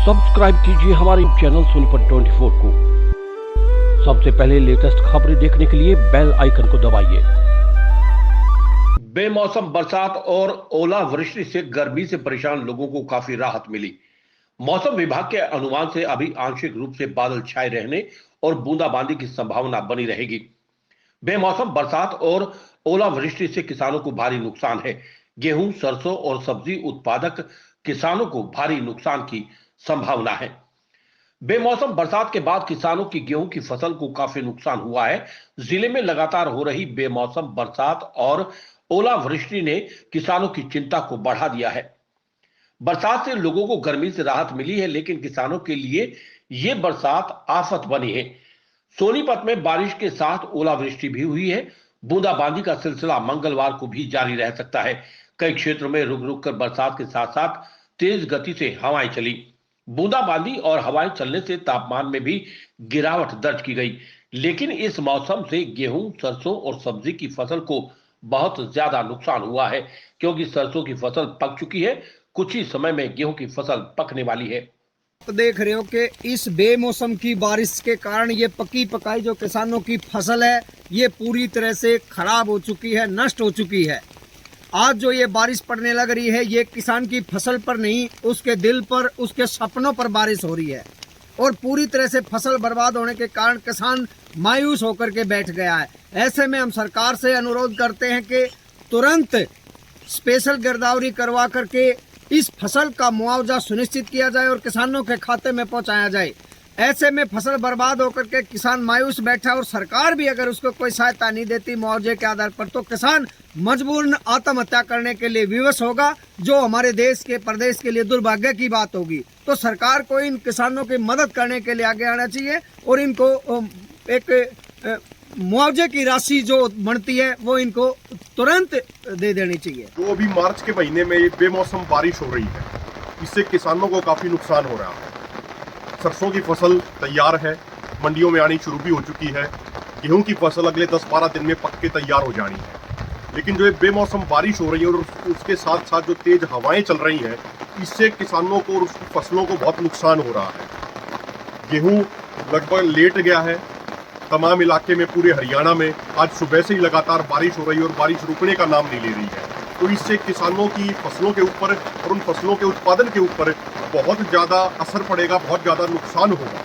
Subscribe कीजिए हमारे channel Sonipat 24 को। सबसे पहले लेटेस्ट खबरें देखने के लिए बेल आइकन को दबाइए। बेमौसम बरसात और ओलावृष्टि से गर्मी से परेशान लोगों को काफी राहत मिली। मौसम विभाग के अनुमान से अभी आंशिक रूप से बादल छाए रहने और बूंदाबांदी की संभावना बनी रहेगी। बेमौसम बरसात और ओलावृष्टि से किसानों को भारी नुकसान है। गेहूं, सरसों और सब्जी उत्पादक किसानों को भारी नुकसान की संभावना है। बेमौसम बरसात के बाद किसानों की गेहूं की फसल को काफी नुकसान हुआ है। जिले में लगातार हो रही बेमौसम बरसात और ओलावृष्टि ने किसानों की चिंता को बढ़ा दिया है। बरसात से लोगों को गर्मी से राहत मिली है, लेकिन किसानों के लिए यह बरसात आफत बनी है। सोनीपत में बारिश के साथ ओलावृष्टि भी हुई है। बूंदाबांदी का सिलसिला मंगलवार को भी जारी रह सकता है। कई क्षेत्रों में रुक रुक कर बरसात के साथ साथ तेज गति से हवाएं चली। बूंदाबांदी और हवाएं चलने से तापमान में भी गिरावट दर्ज की गई, लेकिन इस मौसम से गेहूं, सरसों और सब्जी की फसल को बहुत ज्यादा नुकसान हुआ है, क्योंकि सरसों की फसल पक चुकी है। कुछ ही समय में गेहूं की फसल पकने वाली है। तो देख रहे हो कि इस बेमौसम की बारिश के कारण ये पकी पकाई जो किसानों की फसल है ये पूरी तरह से खराब हो चुकी है, नष्ट हो चुकी है। आज जो ये बारिश पड़ने लग रही है ये किसान की फसल पर नहीं, उसके दिल पर, उसके सपनों पर बारिश हो रही है और पूरी तरह से फसल बर्बाद होने के कारण किसान मायूस होकर के बैठ गया है। ऐसे में हम सरकार से अनुरोध करते हैं कि तुरंत स्पेशल गिरदावरी करवा करके इस फसल का मुआवजा सुनिश्चित किया जाए और किसानों के खाते में पहुंचाया जाए। ऐसे में फसल बर्बाद होकर के किसान मायूस बैठा और सरकार भी अगर उसको कोई सहायता नहीं देती मुआवजे के आधार पर, तो किसान मजबूरन आत्महत्या करने के लिए विवश होगा, जो हमारे देश के प्रदेश के लिए दुर्भाग्य की बात होगी। तो सरकार को इन किसानों की मदद करने के लिए आगे आना चाहिए और इनको एक मुआवजे की राशि जो बनती है वो इनको तुरंत दे देनी चाहिए। जो अभी मार्च के महीने में बेमौसम बारिश हो रही है, इससे किसानों को काफी नुकसान हो रहा है। सरसों की फसल तैयार है, मंडियों में आनी शुरू भी हो चुकी है। गेहूं की फसल अगले 10-12 दिन में पक के तैयार हो जानी है। लेकिन जो ये बेमौसम बारिश हो रही है और उसके साथ साथ जो तेज हवाएं चल रही हैं, इससे किसानों को और उसकी फसलों को बहुत नुकसान हो रहा है। गेहूं लगभग लेट गया है। तमाम इलाके में, पूरे हरियाणा में आज सुबह से ही लगातार बारिश हो रही है और बारिश रुकने का नाम नहीं ले रही है। तो इससे किसानों की फसलों के ऊपर और उन फसलों के उत्पादन के ऊपर बहुत ज़्यादा असर पड़ेगा, बहुत ज़्यादा नुकसान होगा।